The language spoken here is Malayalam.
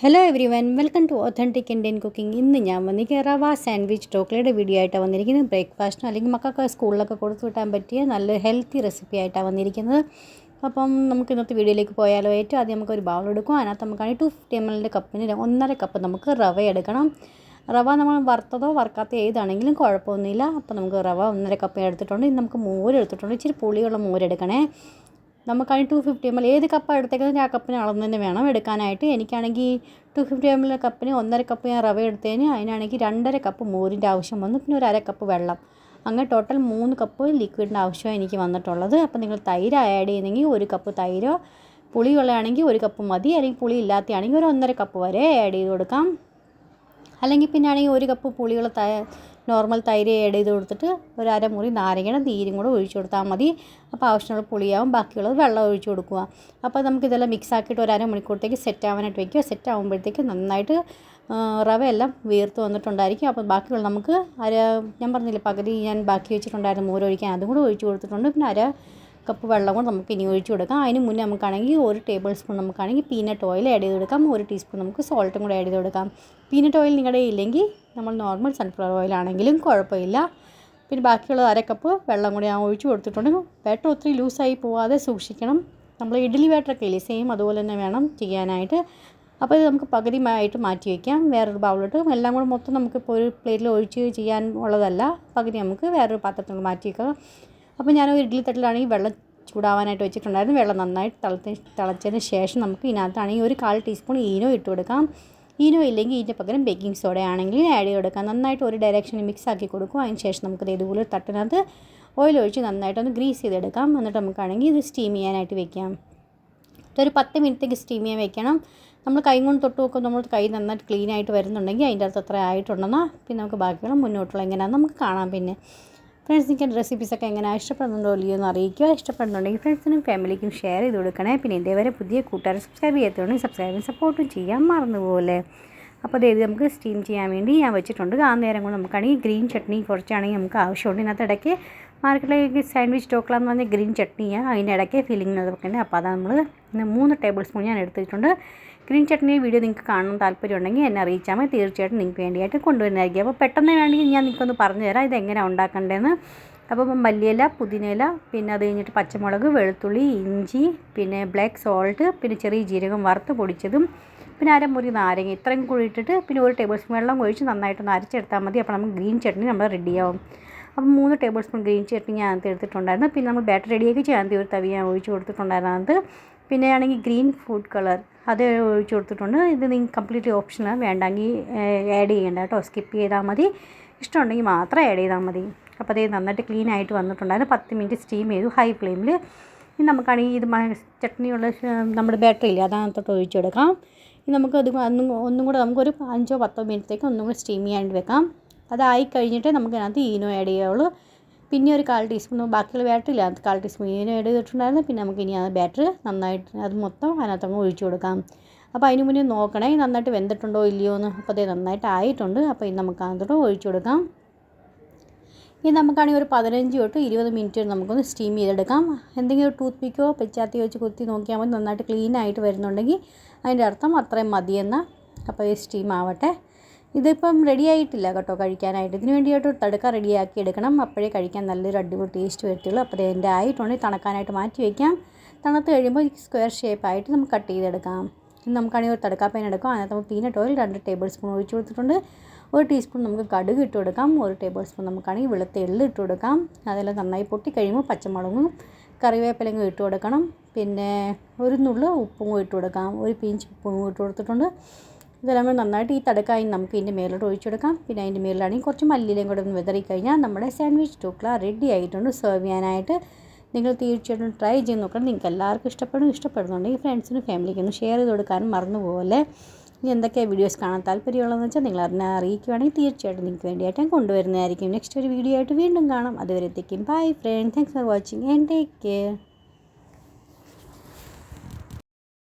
Hello everyone, welcome to authentic Indian cooking. ഇന്ന് ഞാൻ വന്നിരിക്കുന്നത് റവ സാൻഡ്വിച്ച് ചോക്ലേറ്റ് വീഡിയോ ആയിട്ടാണ് വന്നിരിക്കുന്നത്. ബ്രേക്ക്ഫാസ്റ്റിന് അല്ലെങ്കിൽ മക്കൾക്ക് സ്കൂളിലൊക്കെ കൊടുത്തു വിട്ടാൻ പറ്റിയ നല്ല ഹെൽത്തി റെസിപ്പി ആയിട്ടാണ് വന്നിരിക്കുന്നത്. അപ്പം നമുക്ക് ഇന്നത്തെ വീഡിയോയിലേക്ക് പോയാലോ. ഏറ്റവും ആദ്യം നമുക്കൊരു ബൗൾ എടുക്കും. അതിനകത്ത് നമുക്കാണെങ്കിൽ 250 ml കപ്പിന് 1.5 കപ്പ് നമുക്ക് റവ എടുക്കണം. റവ നമ്മൾ വറുത്തതോ വറുക്കാത്ത ഏതാണെങ്കിലും കുഴപ്പമൊന്നുമില്ല. അപ്പോൾ നമുക്ക് റവ 1.5 കപ്പ് എടുത്തിട്ടുണ്ട്. ഇന്ന് നമുക്ക് മോര് എടുത്തിട്ടുണ്ട്. ഇച്ചിരി പുളിയുള്ള മോരെടുക്കണേ. നമുക്കാണെങ്കിൽ 250 ml ഏത് കപ്പാണ് എടുത്തേക്കുന്നത് ആ കപ്പിന് അളന്ന് തന്നെ വേണം എടുക്കാനായിട്ട്. എനിക്കാണെങ്കിൽ 250 ml കപ്പിന് 1.5 കപ്പ് ഞാൻ റവ എടുത്തതിന് അതിനാണെങ്കിൽ 2.5 കപ്പ് മോരിൻ്റെ ആവശ്യം വന്നു. പിന്നെ ഒരു 1/2 കപ്പ് വെള്ളം. അങ്ങനെ ടോട്ടൽ 3 കപ്പ് ലിക്വിഡിൻ്റെ ആവശ്യമാണ് എനിക്ക് വന്നിട്ടുള്ളത്. അപ്പോൾ നിങ്ങൾ തൈര് ആഡ് ചെയ്യുന്നെങ്കിൽ 1 കപ്പ് തൈരോ, പുളിയുള്ളതാണെങ്കിൽ 1 കപ്പ് മതി. അല്ലെങ്കിൽ പുളി ഇല്ലാത്തതാണെങ്കിൽ ഒരു 1.5 കപ്പ് വരെ ആഡ് ചെയ്ത് കൊടുക്കാം. അല്ലെങ്കിൽ പിന്നെ ആണെങ്കിൽ 1 കപ്പ് പുളിയുള്ള നോർമൽ തൈര് ആഡ് ചെയ്ത് കൊടുത്തിട്ട് ഒരു അരമുറി നാരങ്ങയുടെ നീരും കൂടെ ഒഴിച്ചു കൊടുത്താൽ മതി. അപ്പോൾ ആവശ്യമുള്ള പുളിയാവും, ബാക്കിയുള്ളത് വെള്ളം ഒഴിച്ചു കൊടുക്കുക. അപ്പോൾ നമുക്കിതെല്ലാം മിക്സ് ആക്കിയിട്ട് ഒരു അരമണിക്കൂറത്തേക്ക് സെറ്റ് ആവാനായിട്ട് വയ്ക്കുക. സെറ്റ് ആകുമ്പോഴത്തേക്ക് നന്നായിട്ട് റവയെല്ലാം വീർത്ത് വന്നിട്ടുണ്ടായിരിക്കും. അപ്പോൾ ബാക്കിയുള്ള നമുക്ക് ഞാൻ പറഞ്ഞില്ലേ പകുതി ഞാൻ ബാക്കി വെച്ചിട്ടുണ്ടായിരുന്നു മോരൊഴിക്കാൻ, അതും കൂടെ ഒഴിച്ചു കൊടുത്തിട്ടുണ്ട്. പിന്നെ 1/2 കപ്പ് വെള്ളം കൂടെ നമുക്ക് ഇനി ഒഴിച്ചു കൊടുക്കാം. അതിന് മുന്നേ നമുക്കാണെങ്കിൽ 1 ടേബിൾ സ്പൂൺ നമുക്കാണെങ്കിൽ പീനട്ട് ഓയിൽ ആഡ് ചെയ്ത് കൊടുക്കാം. 1 ടീസ്പൂൺ നമുക്ക് സോൾട്ടും കൂടെ ആഡ് ചെയ്ത് കൊടുക്കാം. പീനട്ട് ഓയിൽ നിങ്ങളുടെ ഇല്ലെങ്കിൽ നമ്മൾ നോർമൽ സൺഫ്ലവർ ഓയിലാണെങ്കിലും കുഴപ്പമില്ല. പിന്നെ ബാക്കിയുള്ള 1/2 കപ്പ് വെള്ളം കൂടി ഞാൻ ഒഴിച്ചു കൊടുത്തിട്ടുണ്ട്. ബാറ്റർ ഒത്തിരി ലൂസായി പോവാതെ സൂക്ഷിക്കണം. നമ്മൾ ഇഡ്ഡലി ബാറ്ററൊക്കെ ഇല്ലേ സെയിം അതുപോലെ തന്നെ വേണം ചെയ്യാനായിട്ട്. അപ്പോൾ ഇത് നമുക്ക് പകുതിയായിട്ട് മാറ്റി വയ്ക്കാം വേറൊരു ബൗളിട്ട്. എല്ലാം കൂടെ മൊത്തം നമുക്കിപ്പോൾ ഒരു പ്ലേറ്റിൽ ഒഴിച്ച് ചെയ്യാൻ ഉള്ളതല്ല, പകുതി നമുക്ക് വേറൊരു പാത്രത്തിൽ മാറ്റി വയ്ക്കാം. അപ്പോൾ ഞാനൊരു ഇഡ്ഡലി തട്ടിലാണെങ്കിൽ വെള്ളം ചൂടാവാനായിട്ട് വെച്ചിട്ടുണ്ടായിരുന്നു. വെള്ളം നന്നായിട്ട് തിളച്ചതിന് ശേഷം നമുക്ക് ഇതിനകത്താണെങ്കിൽ ഒരു 1/4 ടീസ്പൂൺ ഈനോ ഇട്ട് കൊടുക്കാം. ഈനോ ഇല്ലെങ്കിൽ ഇതിൻ്റെ പകരം ബേക്കിംഗ് സോഡ ആണെങ്കിൽ ആഡ് ചെയ്ത് കൊടുക്കാം. നന്നായിട്ട് ഒരു ഡയറക്ഷനിൽ മിക്സ് ആക്കി കൊടുക്കും. അതിന് ശേഷം നമുക്കത് ഇതുപോലെ തട്ടിനകത്ത് ഓയിൽ ഒഴിച്ച് നന്നായിട്ടൊന്ന് ഗ്രീസ് ചെയ്തെടുക്കാം. എന്നിട്ട് നമുക്കാണെങ്കിൽ ഇത് സ്റ്റീം ചെയ്യാനായിട്ട് വെക്കാം. ഒരു 10 മിനിറ്റേക്ക് സ്റ്റീം ചെയ്യാൻ വെക്കണം. നമ്മൾ കൈ കൊണ്ട് തൊട്ട് നോക്കുമ്പോൾ നമ്മൾ കൈ നന്നായിട്ട് ക്ലീൻ ആയിട്ട് വരുന്നുണ്ടെങ്കിൽ അതിൻ്റെ അകത്ത് അത്ര ആയിട്ടുണ്ടെന്നാൽ പിന്നെ നമുക്ക് ബാക്കിയുള്ള മുന്നോട്ടുള്ള എങ്ങനെയാണെന്ന് നമുക്ക് കാണാം. പിന്നെ ഫ്രണ്ട്സ്, നിങ്ങൾക്ക് എൻ്റെ റെസിപ്പീസൊക്കെ എങ്ങനെയാണ് ഇഷ്ടപ്പെടുന്നുണ്ടോ ഇല്ലയോ എന്ന് അറിയിക്കുക. ഇഷ്ടപ്പെടുന്നുണ്ടെങ്കിൽ ഫ്രണ്ട്സിനും ഫാമിലിക്കും ഷെയർ ചെയ്ത് കൊടുക്കണേ. പിന്നെ ഇതേവരെ പുതിയ കൂട്ടുകാരെ സബ്സ്ക്രൈബ് ചെയ്യാത്തതുകൊണ്ട് സബ്സ്ക്രൈബും സപ്പോർട്ടും ചെയ്യാൻ മറന്നുപോലെ. അപ്പോൾ ഇത് നമുക്ക് സ്റ്റീം ചെയ്യാൻ വേണ്ടി ഞാൻ വെച്ചിട്ടുണ്ട്. ആ നേരം കൊണ്ട് നമുക്കാണെങ്കിൽ ഗ്രീൻ ചട്നി കുറച്ചാണെങ്കിൽ നമുക്ക് ആവശ്യമുണ്ട്. ഇതിനകത്ത് ഇടയ്ക്ക് മാർക്കറ്റിലേക്ക് സാൻഡ്വിച്ച് ടോക്ല എന്ന് പറഞ്ഞാൽ ഗ്രീൻ ചട്നിയാണ്. അതിൻ്റെ ഇടയ്ക്ക് ഫില്ലിംഗ് വെക്കേണ്ടത്. അപ്പോൾ അതാണ് നമ്മൾ 3 ടേബിൾ സ്പൂൺ ഞാൻ എടുത്തിട്ടുണ്ട്. ഗ്രീൻ ചട്നി വീഡിയോ നിങ്ങൾക്ക് കാണാൻ താല്പര്യം ഉണ്ടെങ്കിൽ എന്നെ അറിയിച്ചാൽ മതി. തീർച്ചയായിട്ടും നിങ്ങൾക്ക് വേണ്ടിയായിട്ട് കൊണ്ടുവരുന്നതായിരിക്കും. അപ്പോൾ പെട്ടെന്ന് വേണമെങ്കിൽ ഞാൻ നിങ്ങൾക്കൊന്ന് പറഞ്ഞു തരാം ഇതെങ്ങനെയാണ് ഉണ്ടാക്കേണ്ടതെന്ന്. അപ്പോൾ മല്ലിയില, പുതിനയില, പിന്നെ അത് കഴിഞ്ഞിട്ട് പച്ചമുളക്, വെളുത്തുള്ളി, ഇഞ്ചി, പിന്നെ ബ്ലാക്ക് സോൾട്ട്, പിന്നെ ചെറിയ ജീരകം വറുത്ത് പൊടിച്ചതും, പിന്നെ അരമുറി നാരങ്ങ, ഇത്രയും കൂടി ഇട്ടിട്ട് പിന്നെ 1 ടേബിൾ സ്പൂൺ വെള്ളം ഒഴിച്ച് നന്നായിട്ടൊന്ന് അരച്ചെടുത്താൽ മതി. അപ്പോൾ നമുക്ക് ഗ്രീൻ ചട്നി നമ്മൾ റെഡിയാവും. അപ്പോൾ 3 ടേബിൾ സ്പൂൺ ഗ്രീൻ ചട്നി ഞാൻ എടുത്തിട്ടുണ്ടായിരുന്നു. പിന്നെ നമ്മൾ ബാറ്റർ റെഡിയാക്കി ചെയ്യാൻ ഒരു തവി ഞാൻ ഒഴിച്ച് കൊടുത്തിട്ടുണ്ടായിരുന്നു. അത് പിന്നെ ആണെങ്കിൽ ഗ്രീൻ ഫുഡ് കളർ അത് ഒഴിച്ച് കൊടുത്തിട്ടുണ്ട്. ഇത് നിങ്ങൾക്ക് കംപ്ലീറ്റ്ലി ഓപ്ഷനാണ്, വേണ്ടെങ്കിൽ ആഡ് ചെയ്യേണ്ട കേട്ടോ, സ്കിപ്പ് ചെയ്താൽ മതി. ഇഷ്ടമുണ്ടെങ്കിൽ മാത്രം ആഡ് ചെയ്താൽ മതി. അപ്പോൾ അത് നന്നായിട്ട് ക്ലീൻ ആയിട്ട് വന്നിട്ടുണ്ടായിരുന്നു. 10 മിനിറ്റ് സ്റ്റീം ചെയ്തു ഹൈ ഫ്ലെയിമിൽ. ഇനി നമുക്കാണെങ്കിൽ ഇത് ചട്നിയുള്ള നമ്മുടെ ബാറ്ററി ഇല്ലേ അതിനകത്തോട്ട് ഒഴിച്ചെടുക്കാം. ഇനി നമുക്ക് അത് ഒന്നും കൂടെ നമുക്കൊരു 5-10 മിനിറ്റത്തേക്ക് ഒന്നും കൂടെ സ്റ്റീം ചെയ്യാണ്ട് വെക്കാം. അതായി കഴിഞ്ഞിട്ട് നമുക്ക് അതിനകത്ത് ഈനോ ആഡ് ചെയ്യാവുള്ളൂ. പിന്നെ ഒരു 1/4 ടീസ്പൂൺ ബാക്കിയുള്ള ബാറ്ററി ഇല്ല, അത് 1/4 ടീസ്പൂൺ ഈനോ ആഡ് ചെയ്തിട്ടുണ്ടായിരുന്നു. പിന്നെ നമുക്ക് ഇനി ആ ബാറ്റർ നന്നായിട്ട് അത് മൊത്തം അതിനകത്ത് ഒഴിച്ചു കൊടുക്കാം. അപ്പോൾ അതിന് മുന്നേ നോക്കണേ നന്നായിട്ട് വെന്തിട്ടുണ്ടോ ഇല്ലയോ എന്ന്. അപ്പോൾ അത് നന്നായിട്ട് ആയിട്ടുണ്ട്. അപ്പോൾ ഇത് നമുക്ക് അതിനകത്തോട്ട് ഒഴിച്ചു കൊടുക്കാം. ഇനി നമുക്കാണെങ്കിൽ ഒരു 15 തൊട്ട് 20 മിനിറ്റ് നമുക്കൊന്ന് സ്റ്റീം ചെയ്തെടുക്കാം. എന്തെങ്കിലും ടൂത്ത് പിക്കോ പെച്ചാത്തിയോ വെച്ച് കുത്തി നോക്കിയാൽ മതി. നന്നായിട്ട് ക്ലീൻ ആയിട്ട് വരുന്നുണ്ടെങ്കിൽ അതിൻ്റെ അർത്ഥം അത്രയും മതിയെന്ന്. അപ്പോൾ ഈ സ്റ്റീം ആവട്ടെ. ഇതിപ്പം റെഡി ആയിട്ടില്ല കേട്ടോ കഴിക്കാനായിട്ട്. ഇതിന് വേണ്ടിയിട്ട് തടുക്ക റെഡിയാക്കി എടുക്കണം. അപ്പോഴേ കഴിക്കാൻ നല്ലൊരു അടിപൊളി ടേസ്റ്റ് വരത്തുള്ളൂ. അപ്പോൾ എൻ്റെ ആയിട്ടുണ്ടെങ്കിൽ തണുക്കാനായിട്ട് മാറ്റി വയ്ക്കാം. തണുത്ത് കഴിയുമ്പോൾ സ്ക്വയർ ഷേപ്പായിട്ട് നമുക്ക് കട്ട് ചെയ്തെടുക്കാം. ഇനി നമുക്കാണെങ്കിൽ ഒരു തടുക്കാപ്പേൻ എടുക്കാം. അതിനകത്ത് നമുക്ക് പീനട്ട് ഓയിൽ 2 ടേബിൾ സ്പൂൺ ഒഴിച്ച് കൊടുത്തിട്ടുണ്ട്. 1 ടീസ്പൂൺ നമുക്ക് കടുക് ഇട്ട് കൊടുക്കാം. 1 ടേബിൾ സ്പൂൺ നമുക്കാണെങ്കിൽ വെളുത്ത എള്ള് ഇട്ട് കൊടുക്കാം. അതെല്ലാം നന്നായി പൊട്ടി കഴിയുമ്പോൾ പച്ചമുളകും കറിവേപ്പിലയും ഇട്ട് കൊടുക്കണം. പിന്നെ ഒരു നുള്ളു ഉപ്പും ഇട്ട് കൊടുക്കാം. 1 പിഞ്ച് ഉപ്പും ഇട്ട് കൊടുത്തിട്ടുണ്ട്. ഇതെല്ലാം നന്നായിട്ട് ഈ തടുക്കായി നമുക്ക് ഇതിൻ്റെ മേലോട്ട് ഒഴിച്ചു കൊടുക്കാം. പിന്നെ അതിൻ്റെ മേളിലാണെങ്കിൽ കുറച്ച് മല്ലിയിലയും കൂടെ ഒന്ന് വിതറി കഴിഞ്ഞാൽ നമ്മുടെ സാൻഡ്വിച്ച് ടോക്ല റെഡി ആയിട്ടുണ്ട് സെർവ് ചെയ്യാനായിട്ട്. നിങ്ങൾ തീർച്ചയായിട്ടും ട്രൈ ചെയ്ത് നോക്കണം. നിങ്ങൾക്ക് എല്ലാവർക്കും ഇഷ്ടപ്പെടുന്നുണ്ടെങ്കിൽ ഫ്രണ്ട്സിനും ഫാമിലിക്കും ഒന്ന് ഷെയർ ചെയ്ത് കൊടുക്കാനും മറന്നുപോലെ. ഇനി എന്തൊക്കെയാണ് വീഡിയോസ് കാണാൻ താല്പര്യമുള്ളതെന്ന് വെച്ചാൽ നിങ്ങൾ അതിനെ അറിയിക്കുകയാണെങ്കിൽ തീർച്ചയായിട്ടും നിങ്ങൾക്ക് വേണ്ടിയിട്ട് ഞാൻ കൊണ്ടുവരുന്നതായിരിക്കും. നെക്സ്റ്റ് ഒരു വീഡിയോ ആയിട്ട് വീണ്ടും കാണാം. അതുവരെത്തേക്കും bye friends. Thanks for watching and take care.